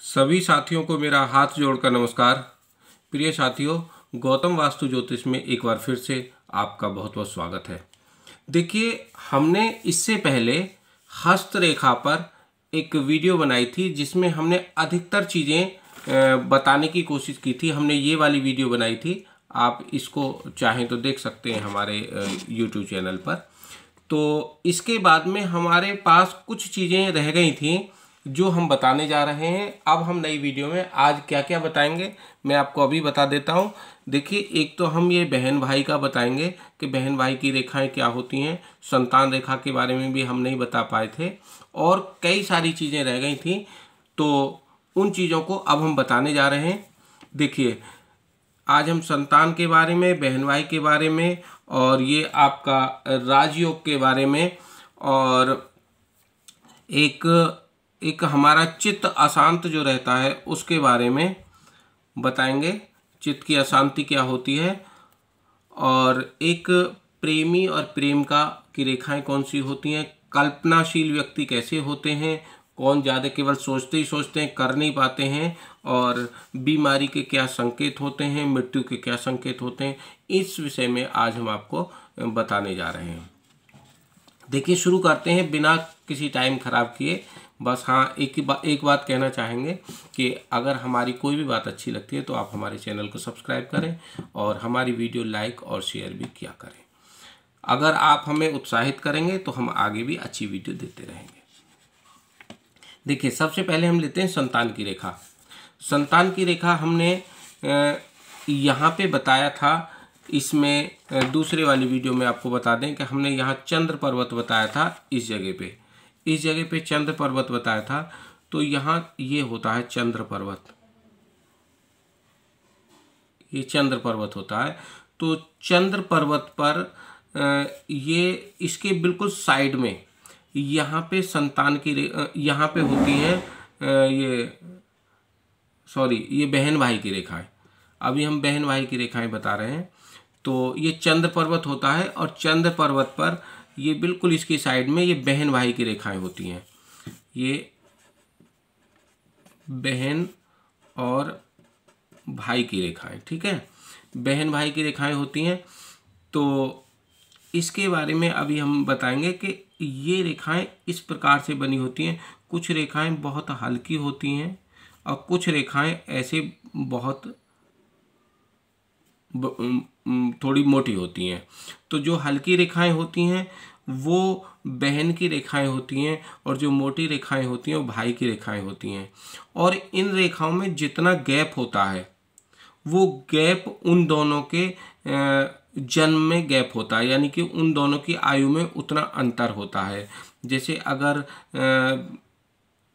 सभी साथियों को मेरा हाथ जोड़कर नमस्कार। प्रिय साथियों, गौतम वास्तु ज्योतिष में एक बार फिर से आपका बहुत बहुत स्वागत है। देखिए, हमने इससे पहले हस्तरेखा पर एक वीडियो बनाई थी जिसमें हमने अधिकतर चीज़ें बताने की कोशिश की थी। हमने ये वाली वीडियो बनाई थी, आप इसको चाहें तो देख सकते हैं हमारे YouTube चैनल पर। तो इसके बाद में हमारे पास कुछ चीज़ें रह गई थी जो हम बताने जा रहे हैं। अब हम नई वीडियो में आज क्या क्या बताएंगे मैं आपको अभी बता देता हूं। देखिए, एक तो हम ये बहन भाई का बताएंगे कि बहन भाई की रेखाएं क्या होती हैं। संतान रेखा के बारे में भी हम नहीं बता पाए थे और कई सारी चीज़ें रह गई थी, तो उन चीज़ों को अब हम बताने जा रहे हैं। देखिए, आज हम संतान के बारे में, बहन भाई के बारे में और ये आपका राजयोग के बारे में और एक हमारा चित्त अशांत जो रहता है उसके बारे में बताएंगे। चित्त की अशांति क्या होती है और एक प्रेमी और प्रेमिका की रेखाएं कौन सी होती हैं। कल्पनाशील व्यक्ति कैसे होते हैं, कौन ज़्यादा केवल सोचते ही सोचते हैं, कर नहीं पाते हैं, और बीमारी के क्या संकेत होते हैं, मृत्यु के क्या संकेत होते हैं, इस विषय में आज हम आपको बताने जा रहे हैं। देखिए, शुरू करते हैं बिना किसी टाइम खराब किए। बस हाँ, एक बात कहना चाहेंगे कि अगर हमारी कोई भी बात अच्छी लगती है तो आप हमारे चैनल को सब्सक्राइब करें और हमारी वीडियो लाइक और शेयर भी किया करें। अगर आप हमें उत्साहित करेंगे तो हम आगे भी अच्छी वीडियो देते रहेंगे। देखिए, सबसे पहले हम लेते हैं संतान की रेखा। संतान की रेखा हमने यहाँ पे बताया था। इसमें दूसरे वाली वीडियो में आपको बता दें कि हमने यहाँ चंद्र पर्वत बताया था। इस जगह पे चंद्र पर्वत बताया था। तो यहाँ ये होता है चंद्र पर्वत, ये चंद्र पर्वत होता है। तो चंद्र पर्वत पर ये इसके बिल्कुल साइड में यहाँ पे संतान की यहाँ पे होती है ये बहन भाई की रेखाएं। अभी हम बहन भाई की रेखाएं बता रहे हैं। तो ये चंद्र पर्वत होता है और चंद्र पर्वत पर ये बिल्कुल इसकी साइड में ये बहन भाई की रेखाएं होती हैं। ये बहन और भाई की रेखाएं, ठीक है, बहन भाई की रेखाएं होती हैं। तो इसके बारे में अभी हम बताएंगे कि ये रेखाएं इस प्रकार से बनी होती हैं। कुछ रेखाएं बहुत हल्की होती हैं और कुछ रेखाएं ऐसे बहुत थोड़ी मोटी होती हैं। तो जो हल्की रेखाएं होती हैं वो बहन की रेखाएं होती हैं और जो मोटी रेखाएं होती हैं वो भाई की रेखाएं होती हैं। और इन रेखाओं में जितना गैप होता है वो गैप उन दोनों के जन्म में गैप होता है, यानी कि उन दोनों की आयु में उतना अंतर होता है। जैसे अगर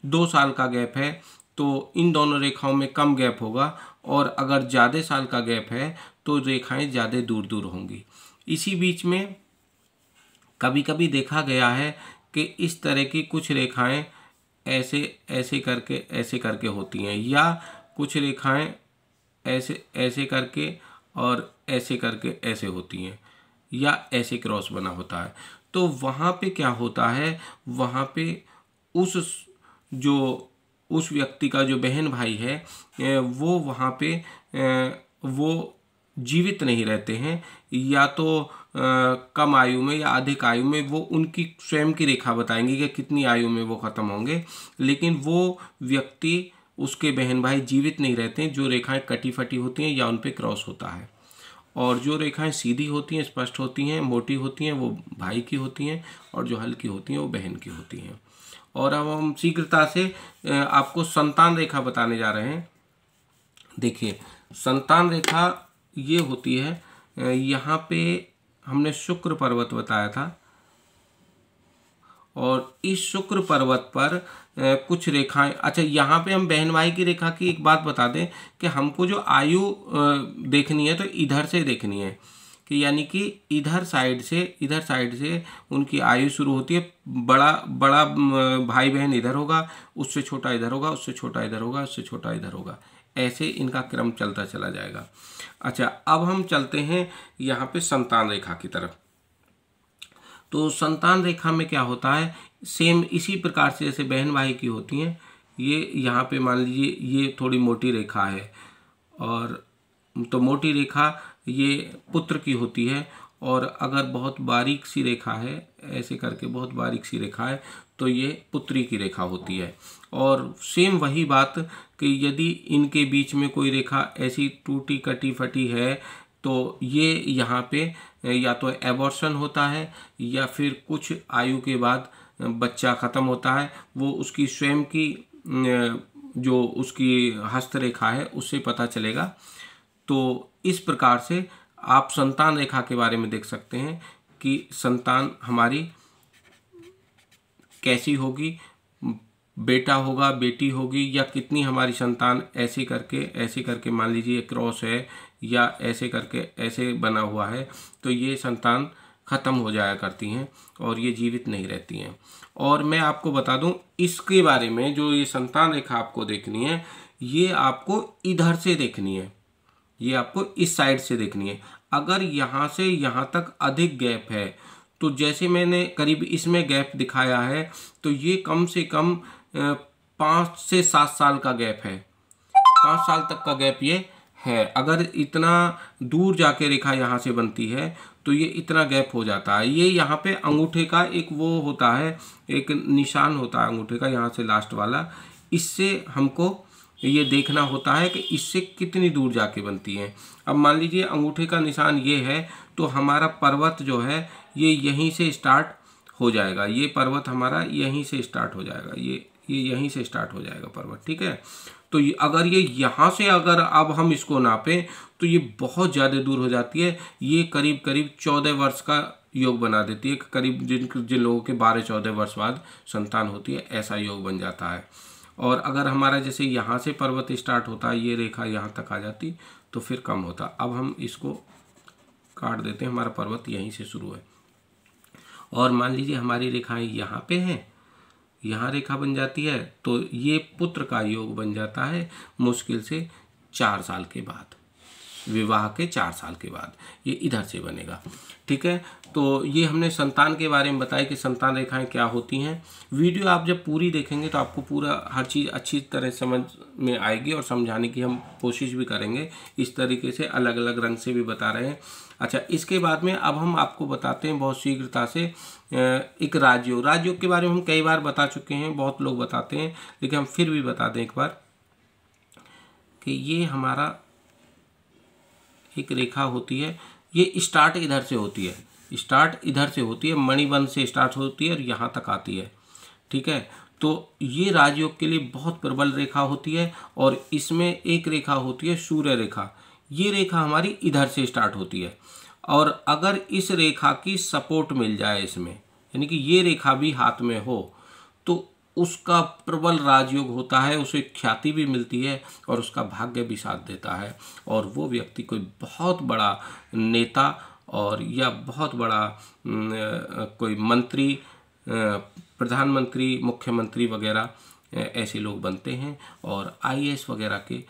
2 साल का गैप है तो इन दोनों रेखाओं में कम गैप होगा, और अगर ज़्यादा साल का गैप है तो रेखाएं ज़्यादा दूर दूर होंगी। इसी बीच में कभी कभी देखा गया है कि इस तरह की कुछ रेखाएं ऐसे करके होती हैं, या कुछ रेखाएं ऐसे करके और ऐसे करके ऐसे होती हैं, या ऐसे क्रॉस बना होता है। तो वहाँ पे क्या होता है, वहाँ पे उस व्यक्ति का जो बहन भाई है वो वहाँ पे वो जीवित नहीं रहते हैं, या तो कम आयु में या अधिक आयु में। वो उनकी स्वयं की रेखा बताएंगी कि कितनी आयु में वो ख़त्म होंगे, लेकिन वो व्यक्ति, उसके बहन भाई जीवित नहीं रहते हैं। जो रेखाएं कटी फटी होती हैं या उन पे क्रॉस होता है, और जो रेखाएं सीधी होती हैं, स्पष्ट होती हैं, मोटी होती हैं, वो भाई की होती हैं, और जो हल्की होती हैं वो बहन की होती हैं। और अब हम शीघ्रता से आपको संतान रेखा बताने जा रहे हैं। देखिए, संतान रेखा ये होती है, यहाँ पे हमने शुक्र पर्वत बताया था, और इस शुक्र पर्वत पर कुछ रेखाएं। अच्छा, यहाँ पे हम बहन भाई की रेखा की एक बात बता दें कि हमको जो आयु देखनी है तो इधर से देखनी है, कि यानी कि इधर साइड से उनकी आयु शुरू होती है। बड़ा भाई बहन इधर होगा, उससे छोटा इधर होगा, उससे छोटा इधर होगा, उससे छोटा इधर होगा, ऐसे इनका क्रम चलता चला जाएगा। अच्छा, अब हम चलते हैं यहाँ पे संतान रेखा की तरफ। तो संतान रेखा में क्या होता है, सेम इसी प्रकार से जैसे बहन भाई की होती हैं, ये यहाँ पे मान लीजिए ये थोड़ी मोटी रेखा है, और तो मोटी रेखा ये पुत्र की होती है, और अगर बहुत बारीक सी रेखा है, ऐसे करके बहुत बारीक सी रेखा है, तो ये पुत्री की रेखा होती है। और सेम वही बात कि यदि इनके बीच में कोई रेखा ऐसी टूटी कटी फटी है, तो ये यहाँ पे या तो एबॉर्शन होता है, या फिर कुछ आयु के बाद बच्चा ख़त्म होता है, वो उसकी स्वयं की जो उसकी हस्तरेखा है उससे पता चलेगा। तो इस प्रकार से आप संतान रेखा के बारे में देख सकते हैं कि संतान हमारी कैसी होगी, बेटा होगा, बेटी होगी, या कितनी हमारी संतान ऐसे करके मान लीजिए क्रॉस है, या ऐसे करके ऐसे बना हुआ है, तो ये संतान ख़त्म हो जाया करती हैं और ये जीवित नहीं रहती हैं। और मैं आपको बता दूं इसके बारे में, जो ये संतान रेखा आपको देखनी है, ये आपको इधर से देखनी है, ये आपको इस साइड से देखनी है। अगर यहाँ से यहाँ तक अधिक गैप है, तो जैसे मैंने करीब इसमें गैप दिखाया है, तो ये कम से कम 5 से 7 साल का गैप है, 5 साल तक का गैप ये है। अगर इतना दूर जाके रेखा यहाँ से बनती है तो ये इतना गैप हो जाता है। ये यहाँ पे अंगूठे का एक वो होता है, एक निशान होता है अंगूठे का, यहाँ से लास्ट वाला, इससे हमको ये देखना होता है कि इससे कितनी दूर जाके बनती है। अब मान लीजिए अंगूठे का निशान ये है, तो हमारा पर्वत जो है ये यहीं से स्टार्ट हो जाएगा, ये पर्वत हमारा यहीं से स्टार्ट हो जाएगा, ये यहीं से स्टार्ट हो जाएगा पर्वत, ठीक है। तो अगर ये यहाँ से अगर अब हम इसको नापें तो ये बहुत ज़्यादा दूर हो जाती है, ये करीब करीब 14 वर्ष का योग बना देती है, करीब जिन लोगों के 12-14 वर्ष बाद संतान होती है, ऐसा योग बन जाता है। और अगर हमारा जैसे यहाँ से पर्वत स्टार्ट होता है, ये रेखा यहाँ तक आ जाती तो फिर कम होता। अब हम इसको काट देते हैं, हमारा पर्वत यहीं से शुरू है, और मान लीजिए हमारी रेखाएं यहाँ पे हैं, यहाँ रेखा बन जाती है, तो ये पुत्र का योग बन जाता है मुश्किल से 4 साल के बाद, विवाह के 4 साल के बाद ये इधर से बनेगा, ठीक है। तो ये हमने संतान के बारे में बताया कि संतान रेखाएं क्या होती हैं। वीडियो आप जब पूरी देखेंगे तो आपको पूरा हर चीज़ अच्छी तरह समझ में आएगी, और समझाने की हम कोशिश भी करेंगे, इस तरीके से अलग अलग रंग से भी बता रहे हैं। अच्छा, इसके बाद में अब हम आपको बताते हैं बहुत शीघ्रता से एक राजयोग। राजयोग के बारे में हम कई बार बता चुके हैं, बहुत लोग बताते हैं, लेकिन हम फिर भी बता दें एक बार कि ये हमारा एक रेखा होती है, ये स्टार्ट इधर से होती है, स्टार्ट इधर से होती है, मणिबंध से स्टार्ट होती है और यहाँ तक आती है, ठीक है। तो ये राजयोग के लिए बहुत प्रबल रेखा होती है, और इसमें एक रेखा होती है सूर्य रेखा, ये रेखा हमारी इधर से स्टार्ट होती है, और अगर इस रेखा की सपोर्ट मिल जाए इसमें, यानी कि ये रेखा भी हाथ में हो, तो उसका प्रबल राजयोग होता है, उसे ख्याति भी मिलती है और उसका भाग्य भी साथ देता है, और वो व्यक्ति कोई बहुत बड़ा नेता और या बहुत बड़ा कोई मंत्री, प्रधानमंत्री, मुख्यमंत्री वगैरह ऐसे लोग बनते हैं। और आईएएस वगैरह के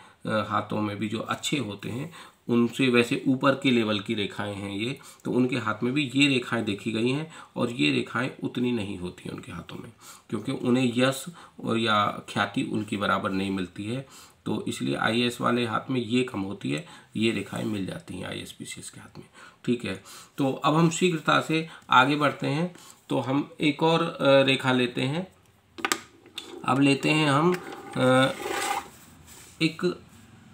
हाथों में भी जो अच्छे होते हैं, उनसे वैसे ऊपर के लेवल की रेखाएं हैं ये, तो उनके हाथ में भी ये रेखाएं देखी गई हैं, और ये रेखाएं उतनी नहीं होती हैं उनके हाथों में, क्योंकि उन्हें यश और या ख्याति उनकी बराबर नहीं मिलती है, तो इसलिए आईएएस वाले हाथ में ये कम होती है, ये रेखाएं मिल जाती हैं आईएएस पीसीएस के हाथ में, ठीक है। तो अब हम शीघ्रता से आगे बढ़ते हैं, तो हम एक और रेखा लेते हैं। अब लेते हैं हम एक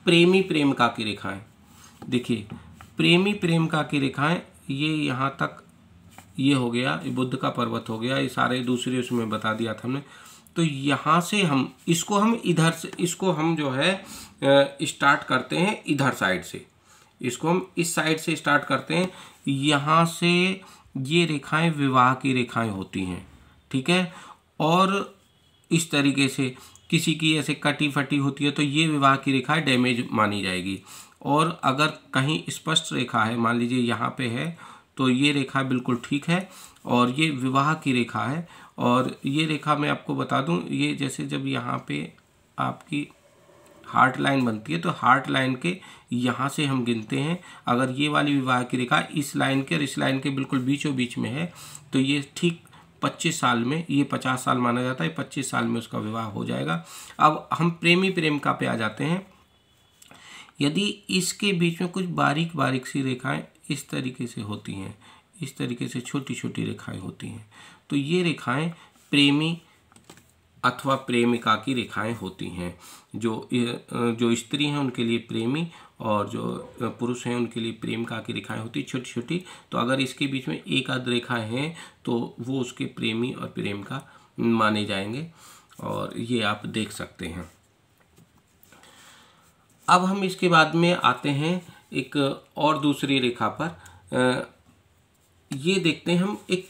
प्रेमी प्रेमिका की रेखाएं। देखिए, प्रेमी प्रेमिका की रेखाएं, ये यहाँ तक ये हो गया, ये बुद्ध का पर्वत हो गया, ये सारे दूसरे उसमें बता दिया था हमने। तो यहाँ से हम इसको इधर से, इसको हम जो है स्टार्ट करते हैं इधर साइड से, इसको हम इस साइड से स्टार्ट करते हैं। यहाँ से ये रेखाएं विवाह की रेखाएं होती हैं, ठीक है। और इस तरीके से किसी की ऐसे कटी फटी होती है तो ये विवाह की रेखा डैमेज मानी जाएगी। और अगर कहीं स्पष्ट रेखा है, मान लीजिए यहाँ पे है, तो ये रेखा बिल्कुल ठीक है और ये विवाह की रेखा है। और ये रेखा मैं आपको बता दूं, ये जैसे जब यहाँ पे आपकी हार्ट लाइन बनती है तो हार्ट लाइन के यहाँ से हम गिनते हैं। अगर ये वाली विवाह की रेखा इस लाइन के और इस लाइन के बिल्कुल बीचों बीच में है तो ये ठीक 25 साल में, ये 50 साल माना जाता है, 25 साल में उसका विवाह हो जाएगा। अब हम प्रेमी प्रेमिका पे आ जाते हैं। यदि इसके बीच में कुछ बारीक बारीक सी रेखाएं इस तरीके से होती हैं, इस तरीके से छोटी छोटी रेखाएं होती हैं, तो ये रेखाएं प्रेमी अथवा प्रेमिका की रेखाएं होती हैं। जो स्त्री हैं उनके लिए प्रेमी और जो पुरुष हैं उनके लिए प्रेमिका की रेखाएं होती छोटी छोटी। तो अगर इसके बीच में एक आध रेखाएं हैं तो वो उसके प्रेमी और प्रेमिका माने जाएंगे, और ये आप देख सकते हैं। अब हम इसके बाद में आते हैं एक और दूसरी रेखा पर। ये देखते हैं हम एक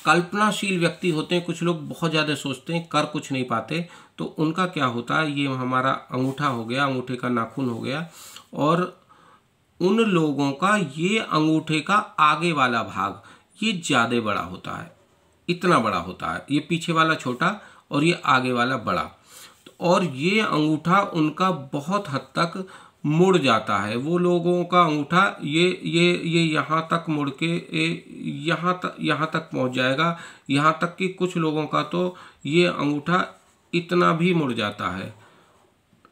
कल्पनाशील व्यक्ति होते हैं। कुछ लोग बहुत ज़्यादा सोचते हैं, कर कुछ नहीं पाते, तो उनका क्या होता है, ये हमारा अंगूठा हो गया, अंगूठे का नाखून हो गया, और उन लोगों का ये अंगूठे का आगे वाला भाग ये ज़्यादा बड़ा होता है, इतना बड़ा होता है, ये पीछे वाला छोटा और ये आगे वाला बड़ा, और ये अंगूठा उनका बहुत हद तक मुड़ जाता है। वो लोगों का अंगूठा ये यहाँ तक मुड़ के यहाँ तक पहुँच जाएगा, यहाँ तक कि कुछ लोगों का तो ये अंगूठा इतना भी मुड़ जाता है।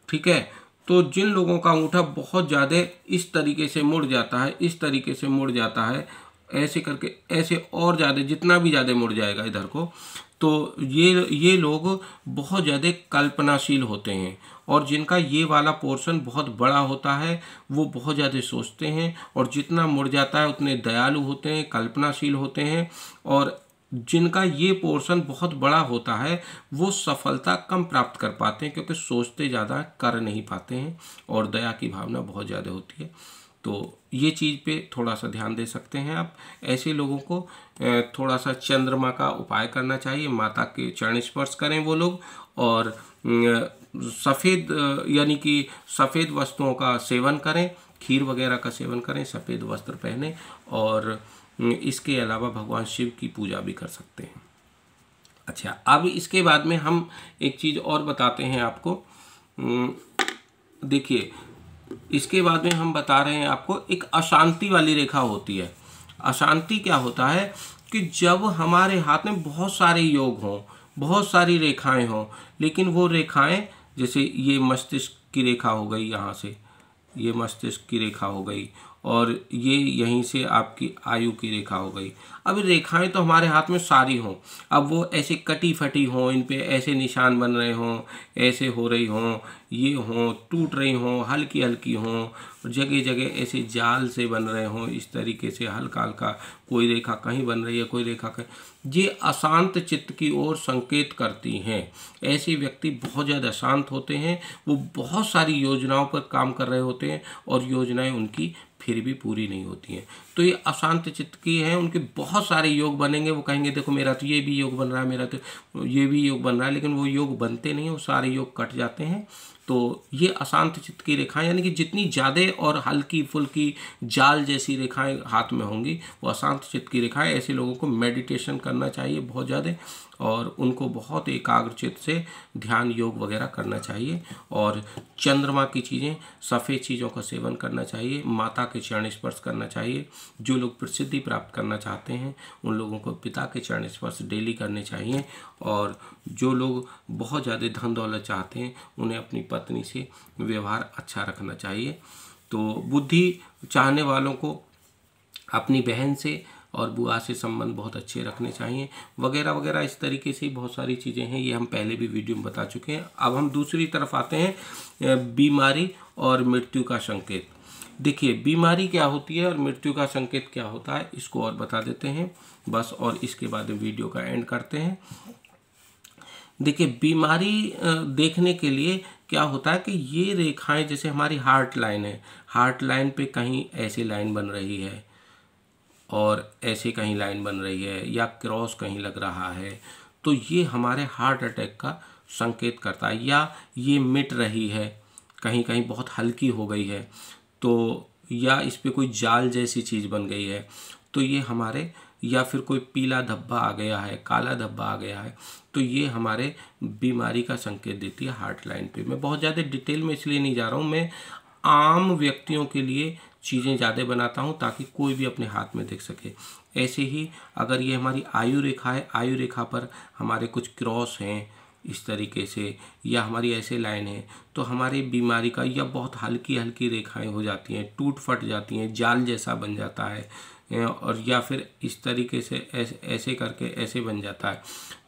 ठीक है, तो जिन लोगों का अंगूठा बहुत ज़्यादा इस तरीके से मुड़ जाता है, इस तरीके से मुड़ जाता है, ऐसे करके ऐसे और ज़्यादा, जितना भी ज़्यादा मुड़ जाएगा इधर को, तो ये लोग बहुत ज़्यादा कल्पनाशील होते हैं। और जिनका ये वाला पोर्शन बहुत बड़ा होता है वो बहुत ज़्यादा सोचते हैं, और जितना मुड़ जाता है उतने दयालु होते हैं, कल्पनाशील होते हैं। और जिनका ये पोर्शन बहुत बड़ा होता है वो सफलता कम प्राप्त कर पाते हैं, क्योंकि सोचते ज़्यादा, कर नहीं पाते हैं, और दया की भावना बहुत ज़्यादा होती है। तो ये चीज़ पे थोड़ा सा ध्यान दे सकते हैं आप। ऐसे लोगों को थोड़ा सा चंद्रमा का उपाय करना चाहिए, माता के चरण स्पर्श करें वो लोग, और सफ़ेद यानी कि सफ़ेद वस्तुओं का सेवन करें, खीर वगैरह का सेवन करें, सफ़ेद वस्त्र पहने, और इसके अलावा भगवान शिव की पूजा भी कर सकते हैं। अच्छा, अब इसके बाद में हम एक चीज़ और बताते हैं आपको। देखिए, इसके बाद में हम बता रहे हैं आपको, एक अशांति वाली रेखा होती है। अशांति क्या होता है कि जब हमारे हाथ में बहुत सारे योग हों, बहुत सारी रेखाएं हों, लेकिन वो रेखाएं, जैसे ये मस्तिष्क की रेखा हो गई, यहाँ से ये मस्तिष्क की रेखा हो गई, और ये यहीं से आपकी आयु की रेखा हो गई। अब रेखाएं तो हमारे हाथ में सारी हों, अब वो ऐसे कटी फटी हों, इन पे ऐसे निशान बन रहे हों, ऐसे हो रही हों, ये हों, टूट रही हों, हल्की हल्की हों, जगह जगह ऐसे जाल से बन रहे हों, इस तरीके से हल्का हल्का कोई रेखा कहीं बन रही है, कोई रेखा कहीं, ये अशांत चित्त की ओर संकेत करती हैं। ऐसे व्यक्ति बहुत ज़्यादा शांत होते हैं, वो बहुत सारी योजनाओं पर काम कर रहे होते हैं, और योजनाएं उनकी फिर भी पूरी नहीं होती हैं। तो ये अशांत चित्त की है, उनके बहुत सारे योग बनेंगे, वो कहेंगे देखो मेरा तो ये भी योग बन रहा है, मेरा तो ये भी योग बन रहा है, लेकिन वो योग बनते नहीं, वो सारे योग कट जाते हैं। तो ये अशांत चित्त की रेखाएं, यानी कि जितनी ज़्यादा और हल्की फुल्की जाल जैसी रेखाएं हाथ में होंगी वो अशांत चित्त की रेखाएं। ऐसे लोगों को मेडिटेशन करना चाहिए बहुत ज़्यादा, और उनको बहुत एकाग्रचित्त से ध्यान योग वगैरह करना चाहिए, और चंद्रमा की चीज़ें, सफ़ेद चीज़ों का सेवन करना चाहिए, माता के चरण स्पर्श करना चाहिए। जो लोग प्रसिद्धि प्राप्त करना चाहते हैं उन लोगों को पिता के चरण स्पर्श डेली करने चाहिए, और जो लोग बहुत ज़्यादा धन दौलत चाहते हैं उन्हें अपनी पत्नी से व्यवहार अच्छा रखना चाहिए। तो बुद्धि चाहने वालों को अपनी बहन से और बुआ से संबंध बहुत अच्छे रखने चाहिए, वगैरह वगैरह। इस तरीके से बहुत सारी चीज़ें हैं, ये हम पहले भी वीडियो में बता चुके हैं। अब हम दूसरी तरफ आते हैं, बीमारी और मृत्यु का संकेत। देखिए, बीमारी क्या होती है और मृत्यु का संकेत क्या होता है, इसको और बता देते हैं बस, और इसके बाद वीडियो का एंड करते हैं। देखिए, बीमारी देखने के लिए क्या होता है कि ये रेखाएं, जैसे हमारी हार्ट लाइन है, हार्ट लाइन पे कहीं ऐसी लाइन बन रही है और ऐसे कहीं लाइन बन रही है, या क्रॉस कहीं लग रहा है, तो ये हमारे हार्ट अटैक का संकेत करता है। या ये मिट रही है, कहीं कहीं बहुत हल्की हो गई है, तो या इस पे कोई जाल जैसी चीज़ बन गई है, तो ये हमारे, या फिर कोई पीला धब्बा आ गया है, काला धब्बा आ गया है, तो ये हमारे बीमारी का संकेत देती है हार्ट लाइन पे। मैं बहुत ज़्यादा डिटेल में इसलिए नहीं जा रहा हूँ, मैं आम व्यक्तियों के लिए चीज़ें ज़्यादा बनाता हूँ ताकि कोई भी अपने हाथ में देख सके। ऐसे ही अगर ये हमारी आयु रेखा है, आयु रेखा पर हमारे कुछ क्रॉस हैं इस तरीके से, या हमारी ऐसे लाइन है, तो हमारी बीमारी का या बहुत हल्की हल्की रेखाएं हो जाती हैं, टूट फट जाती हैं, जाल जैसा बन जाता है, और या फिर इस तरीके से ऐसे करके ऐसे बन जाता है,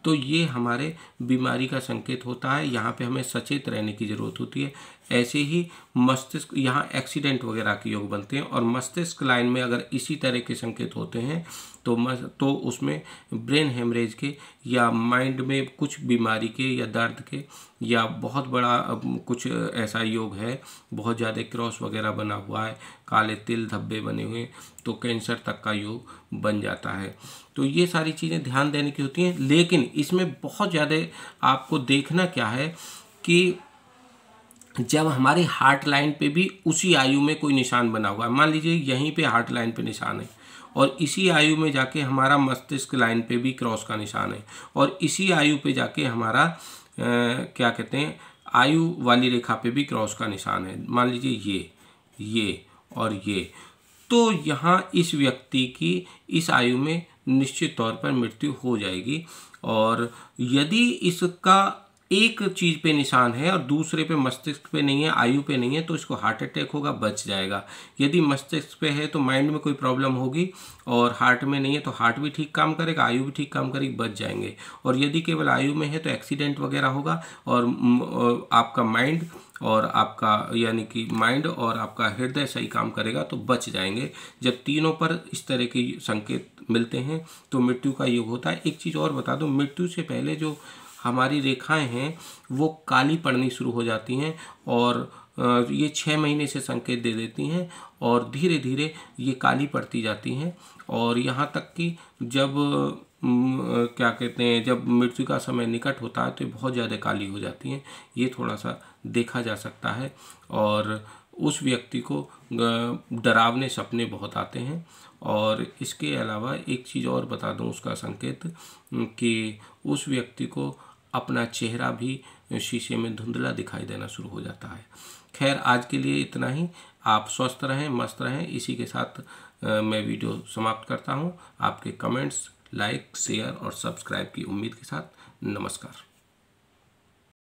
तो ये हमारे बीमारी का संकेत होता है। यहाँ पे हमें सचेत रहने की ज़रूरत होती है। ऐसे ही मस्तिष्क, यहाँ एक्सीडेंट वगैरह के योग बनते हैं, और मस्तिष्क लाइन में अगर इसी तरह के संकेत होते हैं तो उसमें ब्रेन हेमरेज के या माइंड में कुछ बीमारी के या दर्द के या बहुत बड़ा कुछ ऐसा योग है, बहुत ज़्यादा क्रॉस वगैरह बना हुआ है, काले तिल धब्बे बने हुए, तो कैंसर तक का योग बन जाता है। तो ये सारी चीज़ें ध्यान देने की होती हैं, लेकिन इसमें बहुत ज़्यादा आपको देखना क्या है कि जब हमारी हार्ट लाइन पे भी उसी आयु में कोई निशान बना हुआ है, मान लीजिए यहीं पे हार्ट लाइन पे निशान है, और इसी आयु में जाके हमारा मस्तिष्क लाइन पे भी क्रॉस का निशान है, और इसी आयु पे जाके हमारा क्या कहते हैं, आयु वाली रेखा पे भी क्रॉस का निशान है, मान लीजिए ये और ये, तो यहाँ इस व्यक्ति की इस आयु में निश्चित तौर पर मृत्यु हो जाएगी। और यदि इसका एक चीज़ पे निशान है और दूसरे पे मस्तिष्क पे नहीं है, आयु पे नहीं है, तो इसको हार्ट अटैक होगा, बच जाएगा। यदि मस्तिष्क पे है तो माइंड में कोई प्रॉब्लम होगी, और हार्ट में नहीं है तो हार्ट भी ठीक काम करेगा, आयु भी ठीक काम करेगी, बच जाएंगे। और यदि केवल आयु में है तो एक्सीडेंट वगैरह होगा, और आपका माइंड और आपका यानी कि माइंड और आपका हृदय सही काम करेगा तो बच जाएंगे। जब तीनों पर इस तरह के संकेत मिलते हैं तो मृत्यु का योग होता है। एक चीज़ और बता दूं, मृत्यु से पहले जो हमारी रेखाएं हैं वो काली पड़नी शुरू हो जाती हैं, और ये 6 महीने से संकेत दे देती हैं, और धीरे धीरे ये काली पड़ती जाती हैं, और यहाँ तक कि जब क्या कहते हैं, जब मृत्यु का समय निकट होता है तो ये बहुत ज़्यादा काली हो जाती हैं। ये थोड़ा सा देखा जा सकता है, और उस व्यक्ति को डरावने सपने बहुत आते हैं। और इसके अलावा एक चीज़ और बता दूं उसका संकेत, कि उस व्यक्ति को अपना चेहरा भी शीशे में धुंधला दिखाई देना शुरू हो जाता है। खैर, आज के लिए इतना ही। आप स्वस्थ रहें, मस्त रहें। इसी के साथ मैं वीडियो समाप्त करता हूं। आपके कमेंट्स, लाइक, शेयर और सब्सक्राइब की उम्मीद के साथ नमस्कार।